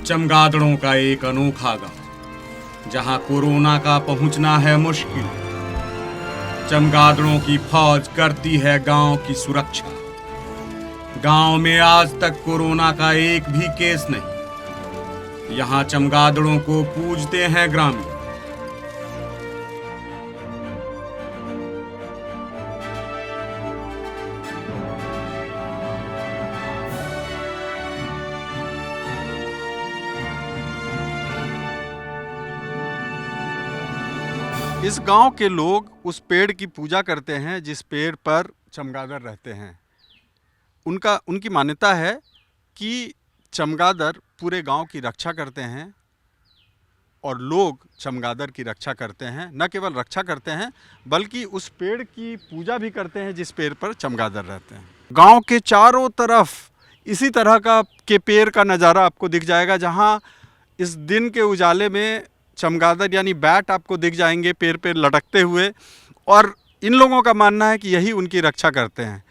चमगादड़ों का एक अनोखा गांव, जहां कोरोना का पहुंचना है मुश्किल। चमगादड़ों की फौज करती है गांव की सुरक्षा। गांव में आज तक कोरोना का एक भी केस नहीं। यहां चमगादड़ों को पूजते हैं ग्रामीण। इस गांव के लोग उस पेड़ की पूजा करते हैं जिस पेड़ पर चमगादड़ रहते हैं। उनकी मान्यता है कि चमगादड़ पूरे गांव की रक्षा करते हैं और लोग चमगादड़ की रक्षा करते हैं। न केवल रक्षा करते हैं बल्कि उस पेड़ की पूजा भी करते हैं जिस पेड़ पर चमगादड़ रहते हैं। गांव के चारों तरफ इसी तरह के पेड़ का नज़ारा आपको दिख जाएगा, जहां इस दिन के उजाले में चमगादड़ यानी बैट आपको दिख जाएंगे पेड़ पे लटकते हुए, और इन लोगों का मानना है कि यही उनकी रक्षा करते हैं।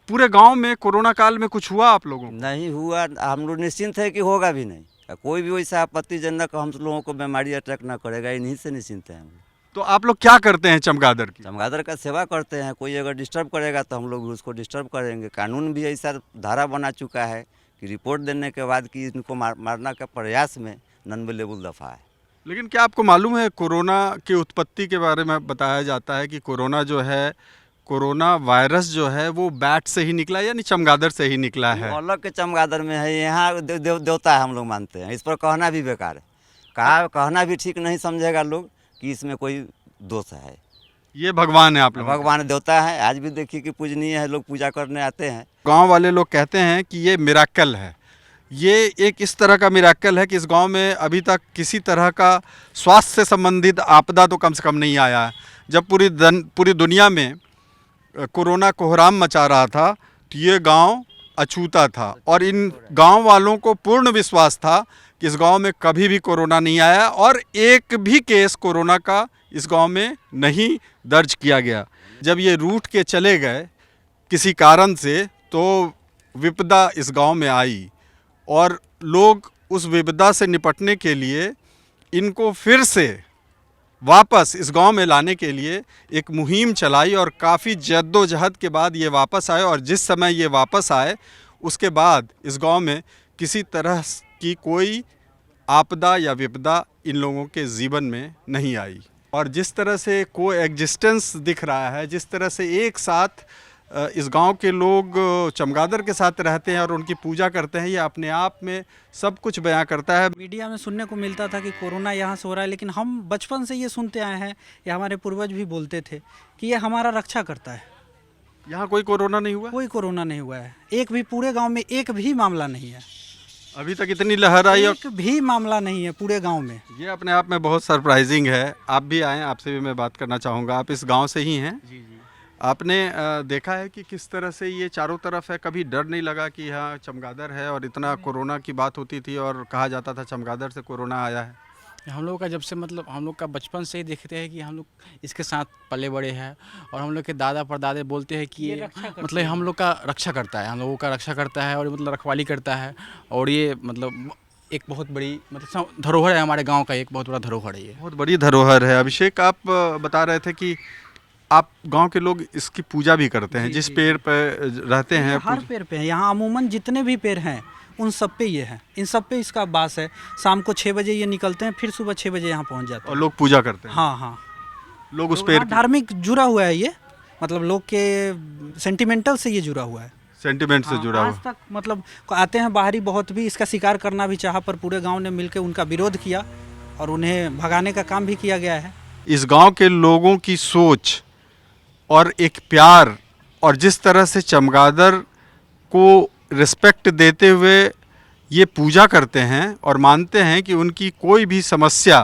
पूरे गांव में कोरोना काल में कुछ हुआ आप लोगों को? नहीं हुआ, हम लोग निश्चिंत है कि होगा भी नहीं। कोई भी वैसा आपत्तिजनक हम लोगों को बीमारी अटैक ना करेगा, इन्हीं से निश्चिंत है हम लोग। तो आप लोग क्या करते हैं चमगादड़ की? चमगादड़ का सेवा करते हैं। कोई अगर डिस्टर्ब करेगा तो हम लोग भी उसको डिस्टर्ब करेंगे। कानून भी ऐसा धारा बना चुका है कि रिपोर्ट देने के बाद कि इनको मारना का प्रयास में नॉन अवेलेबल दफ़ा है। लेकिन क्या आपको मालूम है कोरोना की उत्पत्ति के बारे में बताया जाता है कि कोरोना जो है, कोरोना वायरस जो है वो बैट से ही निकला यानी चमगादड़ से ही निकला है। अलग के चमगादड़ में है, यहाँ देवता है हम लोग मानते हैं। इस पर कहना भी बेकार है। कहना भी ठीक नहीं समझेगा लोग कि इसमें कोई दोष है। ये भगवान है आप लोग? भगवान देवता है। आज भी देखिए कि पूजनीय है, लोग पूजा करने आते हैं। गांव वाले लोग कहते हैं कि ये मिराकल है। ये एक इस तरह का मिराकल है कि इस गांव में अभी तक किसी तरह का स्वास्थ्य से संबंधित आपदा तो कम से कम नहीं आया है। जब पूरी दुनिया में कोरोना कोहराम मचा रहा था तो ये गांव अछूता था, और इन गांव वालों को पूर्ण विश्वास था कि इस गांव में कभी भी कोरोना नहीं आया और एक भी केस कोरोना का इस गांव में नहीं दर्ज किया गया। जब ये रूठ के चले गए किसी कारण से तो विपदा इस गांव में आई, और लोग उस विपदा से निपटने के लिए इनको फिर से वापस इस गांव में लाने के लिए एक मुहिम चलाई, और काफ़ी जद्दोजहद के बाद ये वापस आए। और जिस समय ये वापस आए उसके बाद इस गांव में किसी तरह की कोई आपदा या विपदा इन लोगों के जीवन में नहीं आई। और जिस तरह से कोएग्जिस्टेंस दिख रहा है, जिस तरह से एक साथ इस गांव के लोग चमगादड़ के साथ रहते हैं और उनकी पूजा करते हैं, ये अपने आप में सब कुछ बयां करता है। मीडिया में सुनने को मिलता था कि कोरोना यहाँ से हो रहा है, लेकिन हम बचपन से ये सुनते आए हैं, या हमारे पूर्वज भी बोलते थे कि ये हमारा रक्षा करता है। यहाँ कोई कोरोना नहीं हुआ? कोई कोरोना नहीं हुआ है। एक भी पूरे गांव में एक भी मामला नहीं है अभी तक। इतनी लहर आई और एक भी मामला नहीं है पूरे गाँव में। ये अपने आप में बहुत सरप्राइजिंग है। आप भी आएँ, आपसे भी मैं बात करना चाहूँगा। आप इस गाँव से ही हैं? जी। आपने देखा है कि किस तरह से ये चारों तरफ है? कभी डर नहीं लगा कि यहाँ चमगादड़ है? और इतना कोरोना की बात होती थी और कहा जाता था चमगादड़ से कोरोना आया है। हम लोग का जब से मतलब हम लोग का बचपन से ही देखते हैं कि हम लोग इसके साथ पले बड़े हैं, और हम लोग के दादा परदादे बोलते हैं कि ये मतलब हम लोग का रक्षा करता है, हम लोगों का रक्षा करता है और मतलब रखवाली करता है। और ये मतलब एक बहुत बड़ी मतलब धरोहर है हमारे गाँव का, एक बहुत बड़ा धरोहर है। ये बहुत बड़ी धरोहर है। अभिषेक, आप बता रहे थे कि आप गांव के लोग इसकी पूजा भी करते हैं। जिस पेड़ पर रहते हैं हर पेड़ पे है। यहाँ अमूमन जितने भी पेड़ हैं उन सब पे ये है, इन सब पे इसका वास है। शाम को 6 बजे ये निकलते हैं, फिर सुबह 6 बजे यहाँ पहुँच जाते हैं और लोग पूजा करते हैं। हाँ। लोग उस पेड़ धार्मिक जुड़ा हुआ है ये, मतलब लोग के सेंटिमेंटल से ये जुड़ा हुआ है। सेंटिमेंट से जुड़ा हुआ। आज तक मतलब आते हैं बाहरी बहुत भी इसका शिकार करना भी चाहा, पर पूरे गाँव ने मिलकर उनका विरोध किया और उन्हें भगाने का काम भी किया गया है। इस गाँव के लोगों की सोच और एक प्यार, और जिस तरह से चमगादड़ को रिस्पेक्ट देते हुए ये पूजा करते हैं और मानते हैं कि उनकी कोई भी समस्या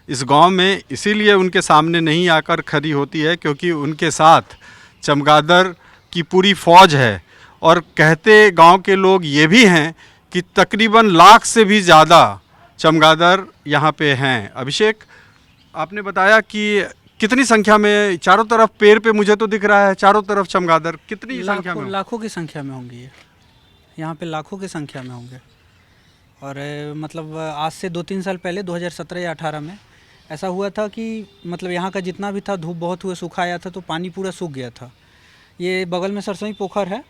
इस गांव में इसीलिए उनके सामने नहीं आकर खड़ी होती है क्योंकि उनके साथ चमगादड़ की पूरी फौज है। और कहते गांव के लोग ये भी हैं कि तकरीबन लाख से भी ज़्यादा चमगादड़ यहाँ पे हैं। अभिषेक, आपने बताया कि कितनी संख्या में चारों तरफ पेड़ पे मुझे तो दिख रहा है चारों तरफ चमगादड़, कितनी संख्या में? लाखों की संख्या में होंगे ये, यहाँ पे लाखों की संख्या में होंगे। और मतलब आज से 2-3 साल पहले 2017 या 18 में ऐसा हुआ था कि मतलब यहाँ का जितना भी था धूप बहुत हुए, सूखा आया था तो पानी पूरा सूख गया था। ये बगल में सरसोई पोखर है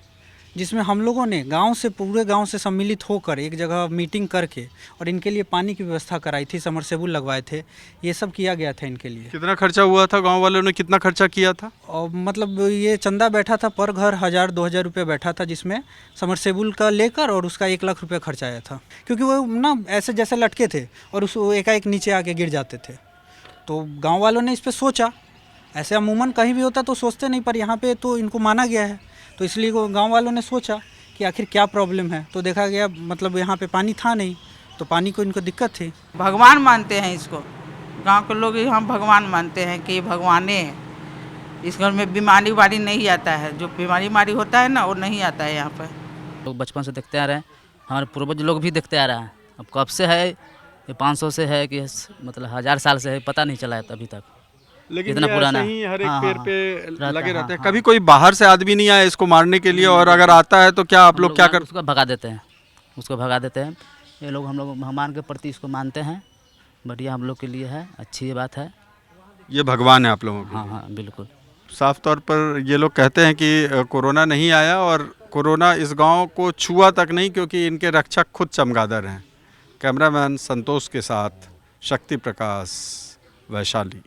जिसमें हम लोगों ने पूरे गांव से सम्मिलित होकर एक जगह मीटिंग करके और इनके लिए पानी की व्यवस्था कराई थी, समरसेबुल लगवाए थे, ये सब किया गया था इनके लिए। कितना खर्चा हुआ था? गांव वालों ने कितना खर्चा किया था? और मतलब ये चंदा बैठा था पर घर 1000-2000 रुपये बैठा था, जिसमें समरसेबुल का लेकर और उसका 1 लाख रुपये खर्च आया था, क्योंकि वो ना ऐसे जैसे लटके थे और उस एकाएक नीचे आके गिर जाते थे। तो गाँव वालों ने इस पर सोचा, ऐसे अमूमन कहीं भी होता तो सोचते नहीं, पर यहाँ पे तो इनको माना गया है, तो इसलिए गांव वालों ने सोचा कि आखिर क्या प्रॉब्लम है। तो देखा गया मतलब यहाँ पे पानी था नहीं, तो पानी को इनको दिक्कत थी। भगवान मानते हैं इसको, गांव के लोग हम भगवान मानते हैं कि भगवाने है। इस घर में बीमारी वारी नहीं आता है, जो बीमारी होता है ना वो नहीं आता है यहाँ पर। लोग बचपन से देखते आ रहे हैं, हमारे पूर्वज लोग भी देखते आ रहे हैं। अब कब से है ये 500 से है कि मतलब 1000 साल से है, पता नहीं चला है अभी तक। लेकिन इतना ये पुराना ऐसे ही हर एक हाँ, पेड़ हाँ, पे रहता लगे है, रहते हैं। हाँ, कभी कोई बाहर से आदमी नहीं आया इसको मारने के लिए? और अगर आता है तो क्या आप लोग क्या कर? उसको भगा देते हैं, उसको भगा देते हैं। ये लोग हम लोग भगवान के प्रति इसको मानते हैं, बढ़िया हम लोग के लिए है, अच्छी बात है। ये भगवान है आप लोगों के? हाँ हाँ बिल्कुल। साफ तौर पर ये लोग कहते हैं कि कोरोना नहीं आया और कोरोना इस गांव को छुआ तक नहीं, क्योंकि इनके रक्षक खुद चमगादड़ हैं। कैमरामैन संतोष के साथ शक्ति प्रकाश, वैशाली।